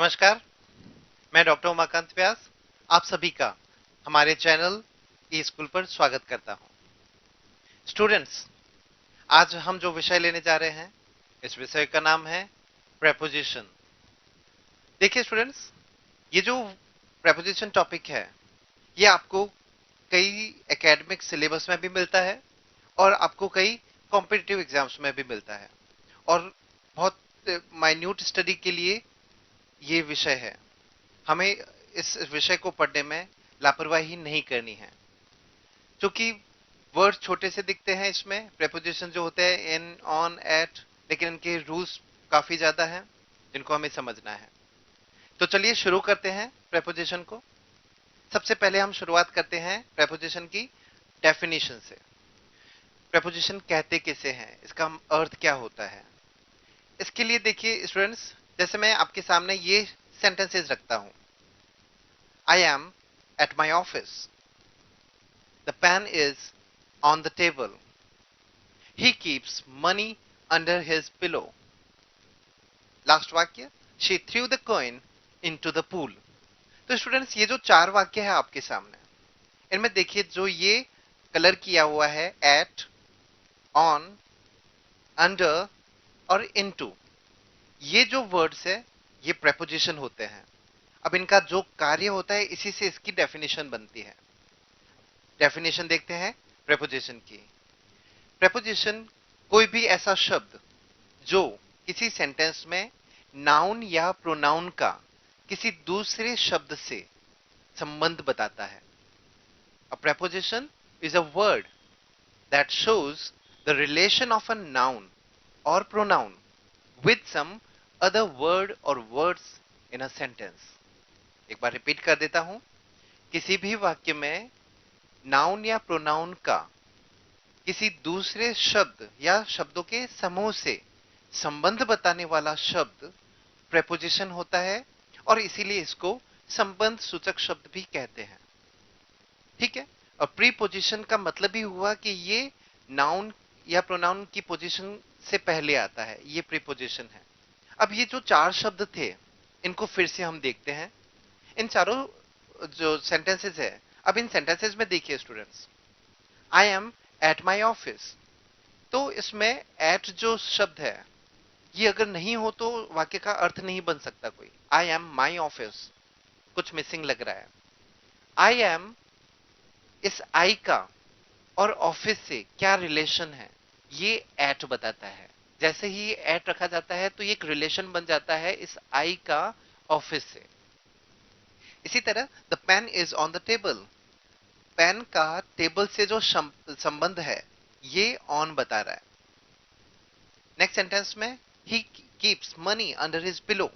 नमस्कार, मैं डॉक्टर उमाकांत व्यास आप सभी का हमारे चैनल ई स्कूल पर स्वागत करता हूं। स्टूडेंट्स, आज हम जो विषय लेने जा रहे हैं, इस विषय का नाम है प्रेपोजिशन। देखिए स्टूडेंट्स, ये जो प्रेपोजिशन टॉपिक है, ये आपको कई एकेडमिक सिलेबस में भी मिलता है और आपको कई कॉम्पिटिटिव एग्जाम्स में भी मिलता है और बहुत माइन्यूट स्टडी के लिए ये विषय है। हमें इस विषय को पढ़ने में लापरवाही नहीं करनी है, क्योंकि वर्ड छोटे से दिखते हैं। इसमें प्रेपोजिशन जो होते हैं इन, ऑन, एट, लेकिन इनके रूल्स काफी ज्यादा हैं जिनको हमें समझना है। तो चलिए शुरू करते हैं प्रेपोजिशन को। सबसे पहले हम शुरुआत करते हैं प्रेपोजिशन की डेफिनेशन से। प्रेपोजिशन कहते किसे हैं, इसका अर्थ क्या होता है। इसके लिए देखिए स्टूडेंट्स, जैसे मैं आपके सामने ये सेंटेंसेस रखता हूं। I am at my office. The pen is on the table. He keeps money under his pillow. Last वाक्य, she threw the coin into the pool. तो स्टूडेंट्स, ये जो चार वाक्य है आपके सामने, इनमें देखिए जो ये कलर किया हुआ है at, on, under और into, ये जो वर्ड्स है ये प्रेपोजिशन होते हैं। अब इनका जो कार्य होता है इसी से इसकी डेफिनेशन बनती है। डेफिनेशन देखते हैं प्रेपोजिशन की। प्रेपोजिशन कोई भी ऐसा शब्द जो किसी सेंटेंस में नाउन या प्रोनाउन का किसी दूसरे शब्द से संबंध बताता है। A preposition is a word that shows the relation of a noun और pronoun with some other word और वर्ड्स इन अ सेंटेंस। एक बार रिपीट कर देता हूं। किसी भी वाक्य में नाउन या प्रोनाउन का किसी दूसरे शब्द या शब्दों के समूह से संबंध बताने वाला शब्द प्रेपोजिशन होता है और इसीलिए इसको संबंध सूचक शब्द भी कहते हैं। ठीक है। और प्रीपोजिशन का मतलब ही हुआ कि ये नाउन या प्रोनाउन की पोजीशन से पहले आता है, ये प्रीपोजिशन है। अब ये जो चार शब्द थे, इनको फिर से हम देखते हैं। इन चारों जो सेंटेंसेस है, अब इन सेंटेंसेस में देखिए students, I am at my office. तो इसमें एट जो शब्द है, ये अगर नहीं हो तो वाक्य का अर्थ नहीं बन सकता कोई। आई एम माई ऑफिस, कुछ मिसिंग लग रहा है। आई एम, इस आई का और ऑफिस से क्या रिलेशन है, ये एट बताता है। जैसे ही एट रखा जाता है तो ये एक रिलेशन बन जाता है इस आई का ऑफिस से। इसी तरह the pen is on the table, pen का टेबल से जो संबंध है ये ऑन बता रहा है। नेक्स्ट सेंटेंस में he keeps money under his pillow,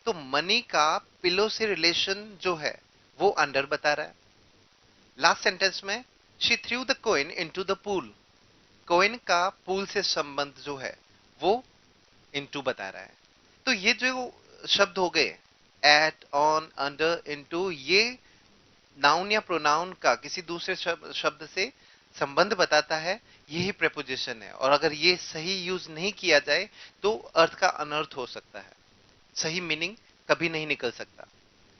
तो मनी का पिलो से रिलेशन जो है वो अंडर बता रहा है। लास्ट सेंटेंस में she threw the coin into the pool, coin का पूल से संबंध जो है वो इनटू बता रहा है। तो ये जो शब्द हो गए एट, ऑन, अंडर, इनटू, ये नाउन या प्रोनाउन का किसी दूसरे शब्द से संबंध बताता है, यही प्रेपोजिशन है। और अगर ये सही यूज नहीं किया जाए तो अर्थ का अनर्थ हो सकता है, सही मीनिंग कभी नहीं निकल सकता।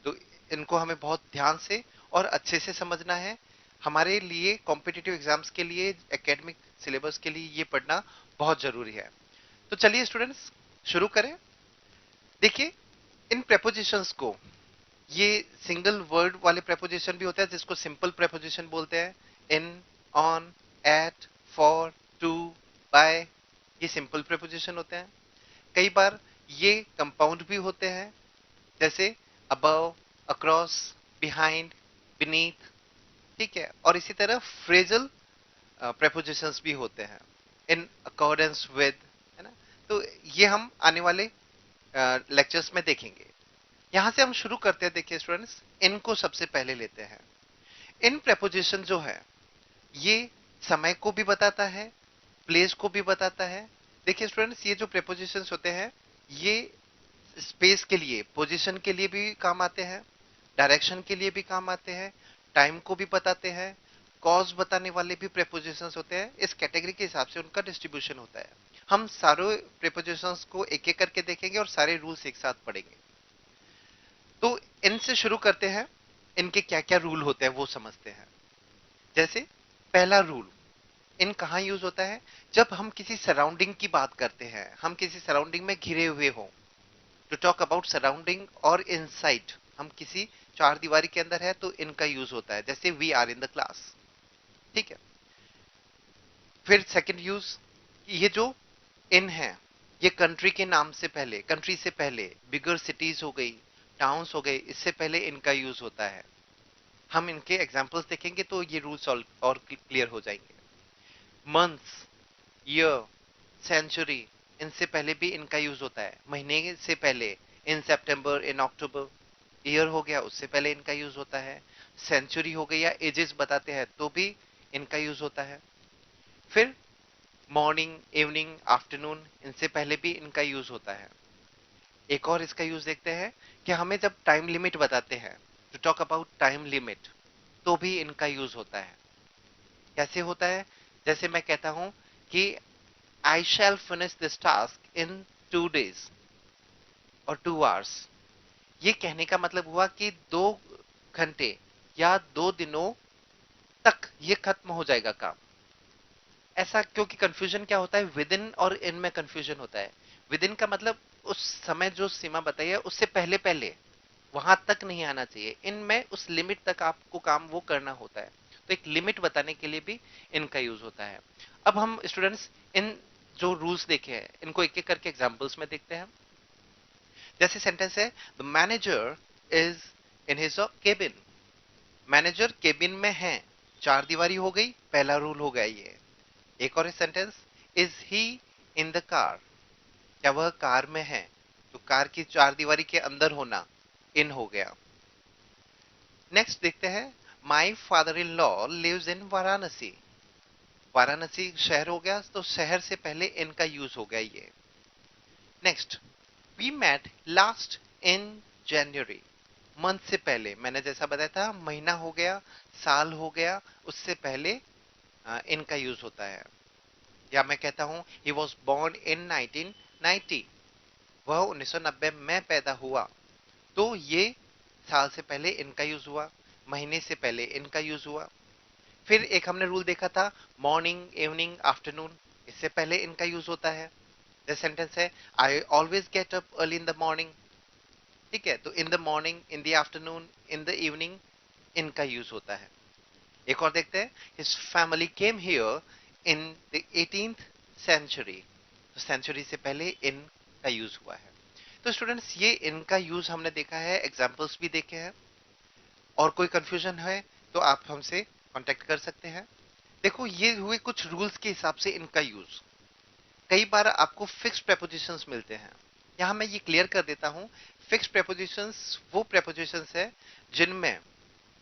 तो इनको हमें बहुत ध्यान से और अच्छे से समझना है। हमारे लिए कॉम्पिटिटिव एग्जाम्स के लिए, एकेडमिक सिलेबस के लिए ये पढ़ना बहुत जरूरी है। तो चलिए स्टूडेंट्स शुरू करें। देखिए, इन प्रेपोजिशंस को, ये सिंगल वर्ड वाले प्रेपोजिशन भी होते हैं जिसको सिंपल प्रेपोजिशन बोलते हैं। In, on, at, for, to, by, ये सिंपल प्रेपोजिशन होते हैं। कई बार ये कंपाउंड भी होते हैं, जैसे अबव, अक्रॉस, बिहाइंड, बीनीथ। ठीक है। और इसी तरह फ्रेजल प्रेपोजिशंस भी होते हैं, इन अकॉर्डेंस विद, है ना। तो ये हम आने वाले लेक्चर्स में देखेंगे। यहां से हम शुरू करते हैं। देखिए स्टूडेंट्स, इनको सबसे पहले लेते हैं। इन प्रेपोजिशन जो है ये समय को भी बताता है, प्लेस को भी बताता है। देखिए स्टूडेंट्स, ये जो प्रेपोजिशंस होते हैं ये स्पेस के लिए, पोजीशन के लिए भी काम आते हैं, डायरेक्शन के लिए भी काम आते हैं, टाइम को भी बताते हैं, कॉज बताने वाले भी प्रेपोजिशंस होते हैं। इस कैटेगरी के हिसाब से उनका डिस्ट्रीब्यूशन होता है। हम सारे प्रेपोजिशंस को एक एक करके देखेंगे और सारे रूल्स एक साथ पढ़ेंगे। तो इनसे शुरू करते हैं, इनके क्या क्या रूल होते हैं वो समझते हैं। जैसे पहला रूल, इन कहाँ यूज होता है? जब हम किसी सराउंडिंग की बात करते हैं, हम किसी सराउंडिंग में घिरे हुए हो, टू टॉक अबाउट सराउंडिंग और इनसाइड, हम किसी चार दीवारी के अंदर है तो इनका यूज होता है, जैसे we are in the class. ठीक है। फिर सेकंड यूज, ये जो इन है, ये कंट्री के नाम से पहले, कंट्री से पहले बिगर सिटीज हो गई, टाउन्स हो गए, इससे पहले इनका यूज होता है। हम इनके एग्जांपल्स देखेंगे तो ये रूल्स और क्लियर हो जाएंगे। मंथ्स, ईयर, सेंचुरी, इनसे पहले भी इनका यूज होता है। महीने से पहले इन सितंबर, इन अक्टूबर। ईयर हो गया, उससे पहले इनका यूज होता है। सेंचुरी हो गई या एजेस बताते हैं तो भी इनका यूज होता है। फिर मॉर्निंग, इवनिंग, आफ्टरनून, इनसे पहले भी इनका यूज होता है। एक और इसका यूज देखते हैं कि हमें जब टाइम लिमिट बताते हैं, to talk about time limit, तो भी इनका यूज होता है। कैसे होता है? जैसे मैं कहता हूं कि I shall finish this task in 2 days और 2 hours। ये कहने का मतलब हुआ कि 2 घंटे या 2 दिनों तक ये खत्म हो जाएगा काम। ऐसा क्योंकि कंफ्यूजन क्या होता है, विद इन और इन में कंफ्यूजन होता है। विद इन का मतलब उस समय जो सीमा बताई है उससे पहले पहले, वहां तक नहीं आना चाहिए। इनमें उस लिमिट तक आपको काम वो करना होता है, तो एक लिमिट बताने के लिए भी इनका यूज होता है। अब हम स्टूडेंट्स इन जो रूल्स देखे हैं इनको एक एक करके एग्जांपल्स में देखते हैं। जैसे सेंटेंस है, the manager is in his cabin. Manager cabin में है, चार दीवारी हो गई, पहला रूल हो गया ये। एक और sentence, is he in the car, क्या वह कार में है? तो कार की चार दीवारी के अंदर होना इन हो गया। नेक्स्ट देखते हैं, my father in law lives in Varanasi. Varanasi शहर हो गया, तो शहर से पहले इनका यूज हो गया ये। Next, we met last in January. Month से पहले, मैंने जैसा बताया था, महीना हो गया, साल हो गया, उससे पहले इनका यूज होता है। या मैं कहता हूं ही वॉज बोर्न इन 1990, वह 1990 में पैदा हुआ, तो ये साल से पहले इनका यूज हुआ, महीने से पहले इनका यूज हुआ। फिर एक हमने रूल देखा था, मॉर्निंग, इवनिंग, आफ्टरनून, इससे पहले इनका यूज होता है। जैसे सेंटेंस है, I always get up early in the morning. ठीक है, तो in the morning, in the afternoon, in the evening, इनका यूज होता है। एक और देखते हैं, his family came here in the 18th century. तो सेंचुरी से पहले इन का यूज हुआ है। तो स्टूडेंट्स ये इनका यूज हमने देखा है, एग्जांपल्स भी देखे हैं। और कोई कंफ्यूजन है तो आप हमसे कांटेक्ट कर सकते हैं। देखो, ये हुए कुछ रूल्स के हिसाब से इनका यूज। कई बार आपको फिक्स प्रेपोजिशंस मिलते हैं, यहां मैं ये क्लियर कर देता हूं। फिक्स प्रेपोजिशंस वो प्रेपोजिशंस है जिनमें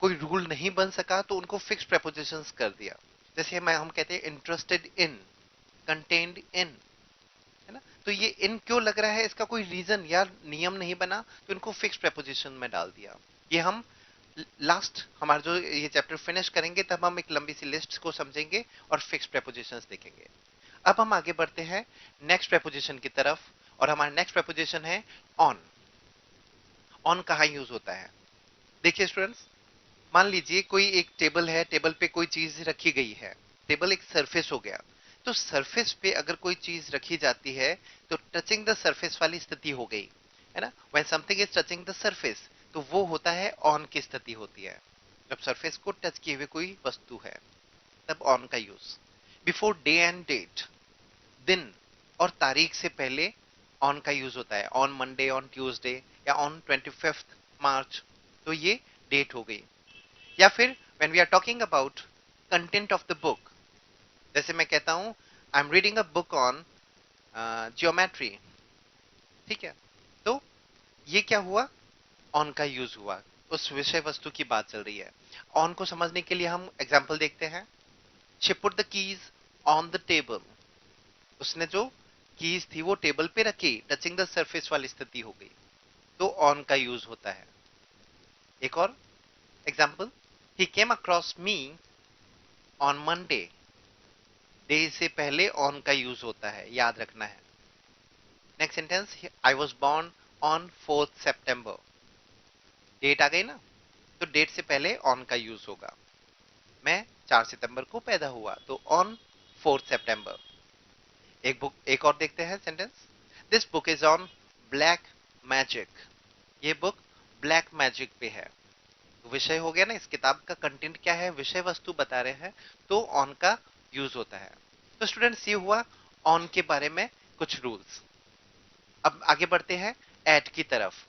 कोई रूल नहीं बन सका तो उनको फिक्स प्रेपोजिशंस कर दिया। जैसे हम कहते हैं इंटरेस्टेड इन, कंटेन्ड इन, है ना? तो ये इन क्यों लग रहा है, इसका कोई रीजन या नियम नहीं बना, तो इनको फिक्स प्रेपोजिशन में डाल दिया। ये हम लास्ट हमारा जो ये चैप्टर फिनिश करेंगे तब हम एक लंबी सी लिस्ट को समझेंगे और फिक्स प्रेपोजिशंस देखेंगे। अब हम आगे बढ़ते हैं नेक्स्ट प्रेपोजिशन की तरफ, और हमारा नेक्स्ट प्रेपोजिशन है ऑन। ऑन कहाँ यूज होता है? देखिए स्टूडेंट्स, मान लीजिए कोई एक टेबल है, टेबल पे कोई चीज रखी गई है। टेबल एक सरफेस हो गया, तो सरफेस पे अगर कोई चीज रखी जाती है तो टचिंग द सरफेस वाली स्थिति हो गई, है ना? When something is touching the surface, तो वो होता है ऑन की स्थिति होती है। जब सरफेस को टच किए हुए कोई वस्तु है, तब ऑन का use. Before day and date, दिन और तारीख से पहले ऑन का यूज होता है। ऑन मंडे, ऑन ट्यूसडे, या ऑन 25th मार्च, तो ये डेट हो गई। या फिर when we are talking about content of the book, जैसे मैं कहता हूं I am reading a book on geometry. ठीक है, तो ये क्या हुआ, ऑन का यूज हुआ, उस विषय वस्तु की बात चल रही है। ऑन को समझने के लिए हम एग्जाम्पल देखते हैं। She put the keys on the table, उसने जो कीज थी वो टेबल पे रखी, टचिंग द सरफेस वाली स्थिति हो गई, तो ऑन का यूज होता है। एक और example, he came across me on Monday. Day से पहले ऑन का यूज होता है, याद रखना है। Next sentence, I was born on 4th September। Date आ गई ना, तो डेट से पहले ऑन का यूज होगा। मैं 4 सितंबर को पैदा हुआ, तो ऑन 4 सितंबर। एक और देखते हैं sentence. This book is on black magic. ये बुक ब्लैक मैजिक पे है। तो विषय हो गया ना, इस किताब का कंटेंट क्या है, विषय वस्तु बता रहे हैं, तो ऑन का यूज होता है। तो स्टूडेंट्स, ये हुआ ऑन के बारे में कुछ रूल्स। अब आगे बढ़ते हैं एट की तरफ।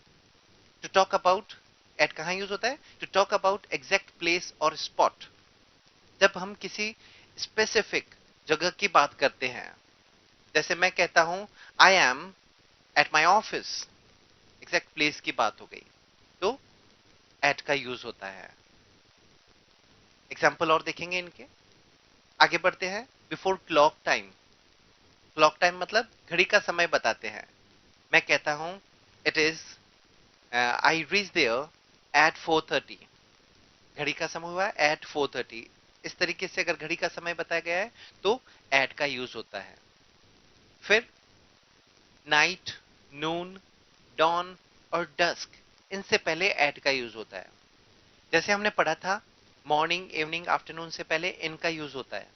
टू टॉक अबाउट, एट कहां यूज होता है? To talk about exact place और स्पॉट। जब हम किसी स्पेसिफिक जगह की बात करते हैं, जैसे मैं कहता हूं I am at my office, exact place की बात हो गई, तो एट का यूज होता है। एग्जाम्पल और देखेंगे इनके। आगे बढ़ते हैं before clock time. Clock time मतलब घड़ी का समय बताते हैं। मैं कहता हूं it is I reach there at 4:30। घड़ी का समय हुआ एट 4:30। इस तरीके से अगर घड़ी का समय बताया गया है तो एट का यूज होता है। फिर नाइट, नून, डॉन और डस्क, इनसे पहले एट का यूज होता है। जैसे हमने पढ़ा था मॉर्निंग, इवनिंग, आफ्टरनून से पहले इन का यूज होता है,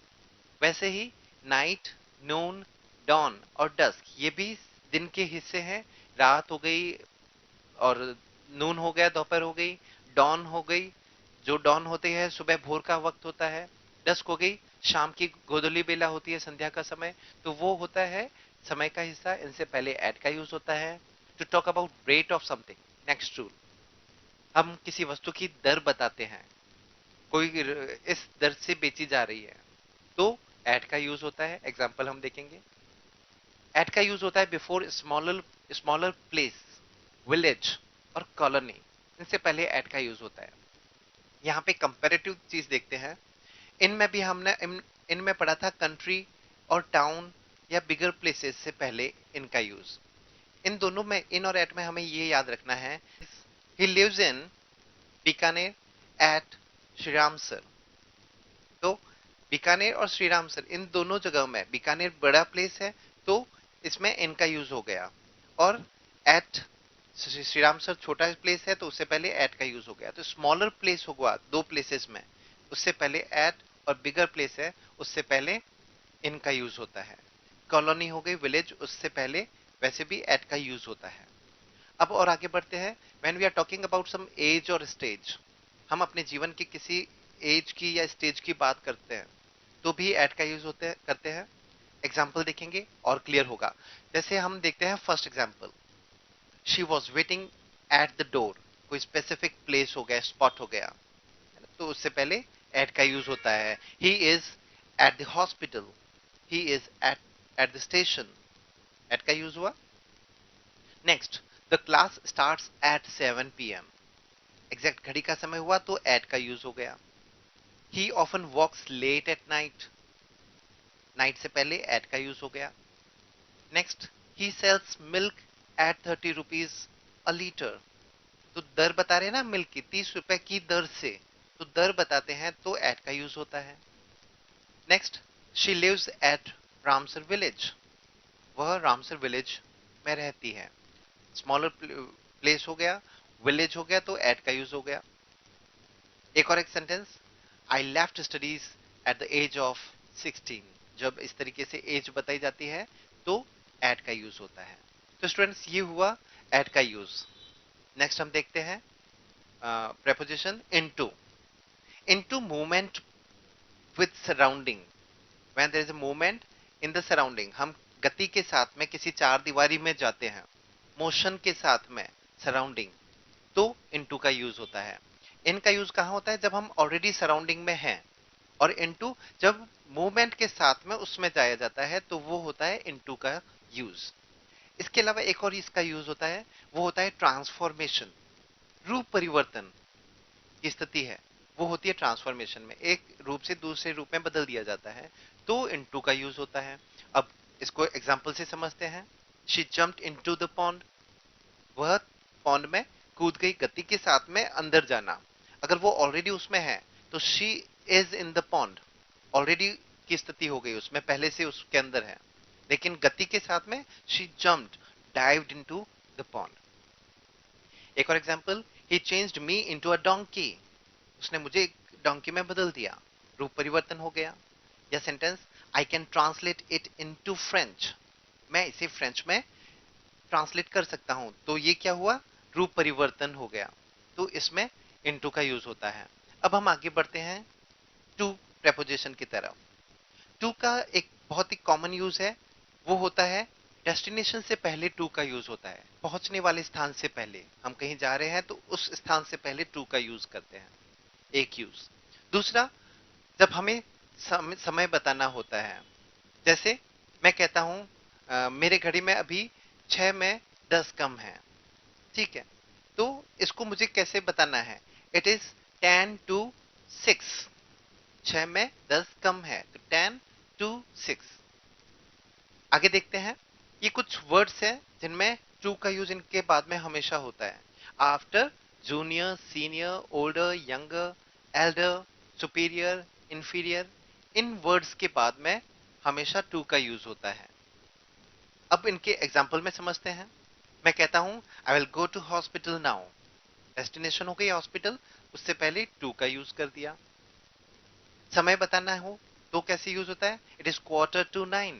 वैसे ही नाइट, नून, डॉन और डस्क ये भी दिन के हिस्से हैं। रात हो गई और नून हो गया, दोपहर हो गई, डॉन हो गई, जो डॉन होती है सुबह भोर का वक्त होता है, डस्क हो गई शाम की गोधूली बेला होती है, संध्या का समय, तो वो होता है समय का हिस्सा। इनसे पहले एट का यूज होता है। To talk about rate of something, next rule, हम किसी वस्तु की दर बताते हैं, कोई इस दर से बेची जा रही है, तो एट का यूज होता है। एग्जाम्पल हम देखेंगे। एट का यूज होता है before smaller smaller place, village और कॉलोनी, इनसे पहले एट का यूज होता है। यहाँ पे कंपैरेटिव चीज देखते हैं। इनमें भी हमने इनमें पढ़ा था कंट्री और टाउन या बिगर प्लेसेस से पहले इनका यूज। इन दोनों में, इन और एट में हमें ये याद रखना है। He lives in Bikaner at Shriramsar. तो बीकानेर और श्रीरामसर इन दोनों जगहों में बीकानेर बड़ा प्लेस है, तो इसमें इनका यूज हो गया। और एट श्रीरामसर छोटा प्लेस है, तो उससे पहले एट का यूज हो गया। तो स्मॉलर प्लेस होगा दो प्लेसेस में, उससे पहले एट, और बिगर प्लेस है उससे पहले इनका यूज होता है। कॉलोनी हो गई, विलेज, उससे पहले वैसे भी एट का यूज होता है। अब और आगे बढ़ते हैं। When we are talking about some age और स्टेज, हम अपने जीवन की किसी एज की या स्टेज की बात करते हैं, तो भी एट का यूज होते करते हैं। एग्जाम्पल देखेंगे और क्लियर होगा। जैसे हम देखते हैं first example, she was waiting at the door. कोई स्पेसिफिक प्लेस हो गया, स्पॉट हो गया, तो उससे पहले एट का यूज होता है। He is at the hospital, he is at the station, at का यूज हुआ। Next, the class starts at 7 PM। Exact घड़ी का समय हुआ तो एट का यूज हो गया। He often walks late at night, night से पहले एट का यूज हो गया। Next, he sells milk at 30 rupees a litre. तो दर बता रहे हैं ना, मिल्क की 30 रुपए की दर से, तो दर बताते हैं तो एट का यूज होता है। Next, she lives at Ramsar village. वह रामसर विलेज में रहती है। स्मॉलर प्लेस हो गया, विलेज हो गया, तो एट का यूज हो गया। एक और एक sentence, I left studies at the age of 16। जब इस तरीके से एज बताई जाती है तो एट का यूज होता है। तो स्टूडेंट्स, ये हुआ एट का यूज। नेक्स्ट हम देखते हैं preposition into. Into movement with surrounding. When there is a movement in the surrounding, हम गति के साथ में किसी चार दीवारी में जाते हैं, मोशन के साथ में सराउंडिंग, तो इनटू का यूज होता है। इन का यूज कहां होता है? जब हम ऑलरेडी सराउंडिंग में हैं। और इनटू जब मूवमेंट के साथ में उसमें जाया जाता है, तो वो होता है इनटू का यूज। इसके अलावा एक और इसका यूज होता है, वो होता है ट्रांसफॉर्मेशन। रूप परिवर्तन की स्थिति है, वो होती है ट्रांसफॉर्मेशन में, एक रूप से दूसरे रूप में बदल दिया जाता है, तो इनटू का यूज होता है। अब इसको एग्जांपल से समझते हैं। She jumped into the pond. वह पॉन्ड में कूद गई, गति के साथ में अंदर जाना। अगर वो ऑलरेडी उसमें है तो she is in the pond, already की स्थिति हो गई उसमें, पहले से उसके अंदर है। लेकिन गति के साथ में she jumped, dived into the pond. एक और example, he changed me into a donkey, उसने मुझे एक डोंकी में बदल दिया, रूप परिवर्तन हो गया। या sentence, I can translate it into French, मैं इसे फ्रेंच में ट्रांसलेट कर सकता हूं, तो ये क्या हुआ, रूप परिवर्तन हो गया। तो इसमें इनटू का यूज होता है। अब हम आगे बढ़ते हैं टू प्रेपोजिशन की तरफ। टू का एक बहुत ही कॉमन यूज है, वो होता है डेस्टिनेशन से पहले टू का यूज होता है, पहुंचने वाले स्थान से पहले, हम कहीं जा रहे हैं तो उस स्थान से पहले टू का यूज करते हैं, एक यूज। दूसरा, जब हमें समय बताना होता है, जैसे मैं कहता हूं मेरे घड़ी में अभी 6 में 10 कम है, ठीक है, तो इसको मुझे कैसे बताना है, इट इज 10 to 6, 6 में 10 कम है तो 10 to 6। आगे देखते हैं, ये कुछ वर्ड्स हैं जिनमें टू का यूज इनके बाद में हमेशा होता है। After, junior, senior, older, younger, elder, superior, inferior, इन वर्ड्स के बाद में हमेशा टू का यूज होता है। अब इनके एग्जाम्पल में समझते हैं। मैं कहता हूं I will go to hospital now, destination हो गई हॉस्पिटल, उससे पहले टू का यूज कर दिया। समय बताना हो तो कैसे यूज होता है, इट इज Quarter to 9,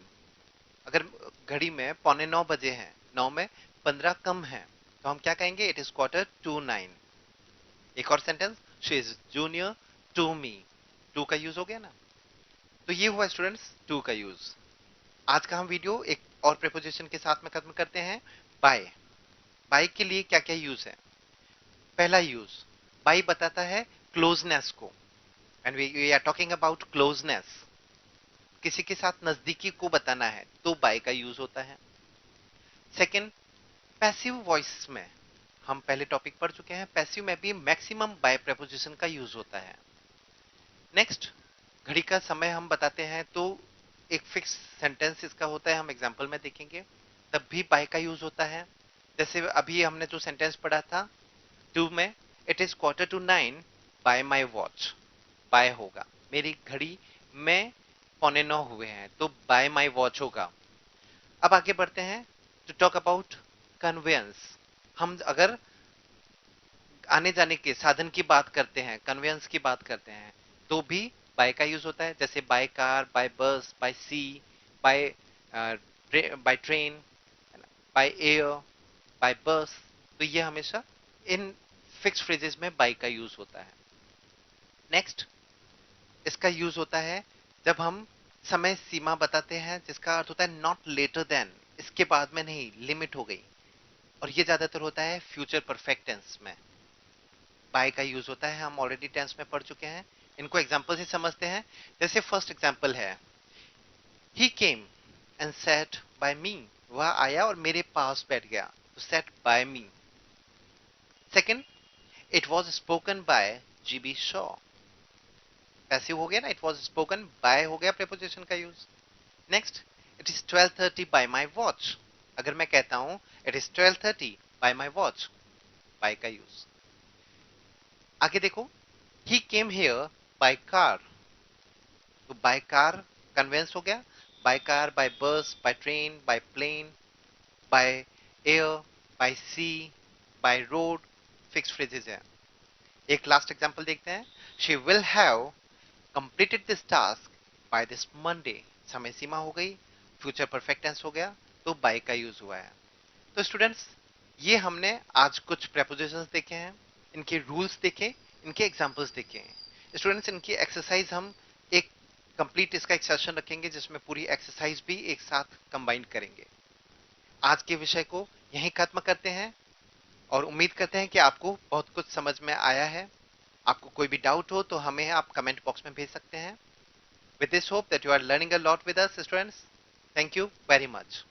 अगर घड़ी में 8:45 हैं, 9 में 15 कम है, तो हम क्या कहेंगे, इट इज Quarter to 9। एक और sentence, she is junior to me, to का यूज हो गया ना। तो ये हुआ स्टूडेंट्स टू का यूज। आज का हम वीडियो एक और प्रेपोजिशन के साथ में खत्म करते हैं, बाय। बाय के लिए क्या क्या यूज है। पहला यूज, बाय बताता है क्लोजनेस को, and we are talking about closeness, किसी के साथ नजदीकी को बताना है तो बाय का यूज होता है। सेकंड, पैसिव वॉइस में, हम पहले टॉपिक पढ़ चुके हैं, पैसिव में भी मैक्सिमम बाय प्रेपोजिशन का यूज होता है। नेक्स्ट, घड़ी का समय हम बताते हैं तो एक फिक्स सेंटेंस इसका होता है, हम एग्जांपल में देखेंगे, तब भी बाय का यूज होता है। जैसे अभी हमने जो सेंटेंस पढ़ा था टू में, it is Quarter to 9 by my watch, by होगा, मेरी घड़ी में 8:45 हुए हैं तो बाय माई वॉच होगा। अब आगे बढ़ते हैं टू टॉक अबाउट कन्वेंस। हम अगर आने जाने के साधन की बात करते हैं, कन्वेंस की बात करते हैं, तो भी बाय का यूज होता है, जैसे by car, by bus, by sea, by by train, by air, by bus. तो ये हमेशा इन फिक्स फ्रेजेस में बाय का यूज होता है। नेक्स्ट, इसका यूज होता है जब हम समय सीमा बताते हैं, जिसका अर्थ होता है नॉट लेटर देन, इसके बाद में नहीं, लिमिट हो गई, और ये ज्यादातर होता है फ्यूचर परफेक्ट टेंस में बाय का यूज होता है, हम ऑलरेडी टेंस में पढ़ चुके हैं। इनको एग्जांपल से समझते हैं। जैसे फर्स्ट एग्जांपल है, he came and sat by me, वह आया और मेरे पास बैठ गया, तो sat by me. Second, it was spoken by GB Shaw, passive हो गया ना, इट वाज स्पोकन बाय हो गया प्रीपोजिशन का use. Next, it is 12:30 by my watch, अगर मैं कहता हूं it is 12:30 by my watch, by का यूज। आगे देखो, he came here by car, तो बाय कार कन्वेंस हो गया, by car, by bus, by train, by plane, by air, by sea, by road, fix phrases है। एक last example देखते हैं, she will have completed this task by this Monday, समय सीमा हो गई, फ्यूचर परफेक्ट टेंस हो गया, तो बाय का यूज हुआ है। तो स्टूडेंट्स, ये हमने आज कुछ प्रेपोजिशंस देखे हैं, इनके रूल्स देखे, इनके एग्जांपल्स देखे हैं। स्टूडेंट्स, इनकी एक्सरसाइज हम एक कंप्लीट इसका एक सेशन रखेंगे जिसमें पूरी एक्सरसाइज भी एक साथ कंबाइन करेंगे। आज के विषय को यहीं खत्म करते हैं और उम्मीद करते हैं कि आपको बहुत कुछ समझ में आया है। आपको कोई भी डाउट हो तो हमें आप कमेंट बॉक्स में भेज सकते हैं। With this hope that you are learning a lot with us, students. Thank you very much.